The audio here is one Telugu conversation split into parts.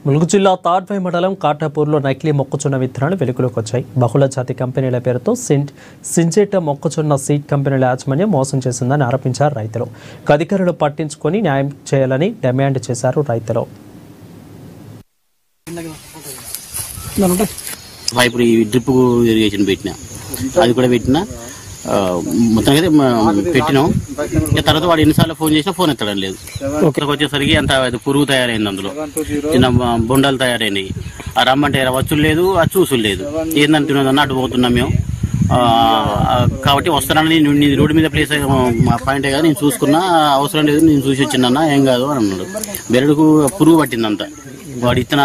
ములుగు జిల్లా తాడ్వై మండలం కాటాపూర్లో నకిలీ మొక్కజొన్న విత్తనాలు వెలుగులోకి వచ్చాయి. బహుళ జాతి కంపెనీల పేరుతో సింజేట మొక్కజొన్న సీడ్ కంపెనీల యాజమాన్యం మోసం చేసిందని ఆరోపించారు రైతులు. అధికారులు పట్టించుకొని న్యాయం చేయాలని డిమాండ్ చేశారు రైతులు. ఇప్పుడు ఈ డ్రిప్ ఇరిగేషన్ పెట్టినా అది కూడా పెట్టినా మొత్తం అయితే పెట్టినాం. తర్వాత వాడు ఎన్నిసార్లు ఫోన్ చేసినా ఫోన్ ఎత్తడం లేదు. వచ్చేసరికి అంత పురుగు తయారైంది, అందులో చిన్న బొండాలు తయారైనాయి. ఆ రమ్మంటే వచ్చులు లేదు, ఆ చూసులు లేదు. ఏందంటున్నదన్న అటు పోతున్నాం మేము. కాబట్టి వస్తున్నాను, నేను రోడ్డు మీద ప్లేస్ మా పాయింట్ కదా, నేను చూసుకున్నా, అవసరం లేదు, నేను చూసి వచ్చిందన్నా, ఏం కాదు అని అన్నాడు. బెరడుకు పురుగు పట్టిందంతా. వాడు ఇచ్చిన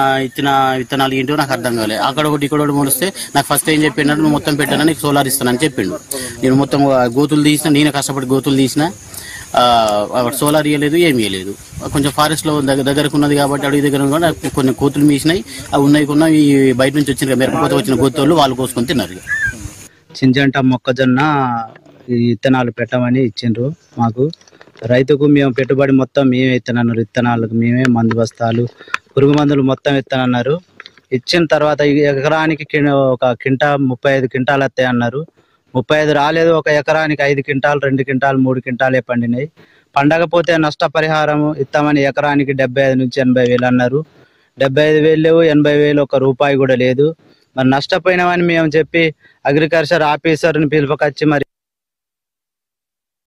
విత్తనాలు ఏంటో నాకు అర్థం కాలేదు. అక్కడ ఒకటి ఇక్కడ ఒకటి మొలిస్తే నాకు ఫస్ట్ ఏం చెప్పినాడు, నువ్వు మొత్తం పెట్టాను, నీకు సోలార్ ఇస్తానని చెప్పిండు. నేను మొత్తం గోతులు తీసిన, నేను కష్టపడి గోతులు తీసిన, సోలార్ ఇవ్వలేదు, ఏమి ఇవ్వలేదు. కొంచెం ఫారెస్ట్ లో దగ్గరకు ఉన్నది కాబట్టి అడవి దగ్గర కూడా కొన్ని కోతులు మీసినాయి. అవి ఉన్నాయి కొన్న ఈ బయట నుంచి వచ్చిన మిరపకోత వచ్చిన గోతులు వాళ్ళు కోసుకొని తిన్నారు. సింజంట మొక్కజొన్న విత్తనాలు పెట్టమని ఇచ్చిండ్రు మాకు. రైతుకు మేము పెట్టుబడి మొత్తం మేమే ఇత్తనన్నారు. విత్తనాలకు మేమే మందు బస్తాలు, పురుగు మందులు మొత్తం ఇత్తనన్నారు. ఇచ్చిన తర్వాత ఎకరానికి ఒక కింటా 35 క్వింటాలు వస్తాయి అన్నారు. 35 రాలేదు. ఒక ఎకరానికి 5 క్వింటాలు, 2 క్వింటాలు, 3 క్వింటాలే పండినాయి. పండకపోతే నష్టపరిహారం ఇస్తామని ఎకరానికి 75 నుంచి 80 వేలు అన్నారు. 75,000 లేవు, 80,000 ఒక రూపాయి కూడా లేదు. మరి నష్టపోయినామని మేము చెప్పి అగ్రికల్చర్ ఆఫీసర్ని పిలుపుకొచ్చి మరి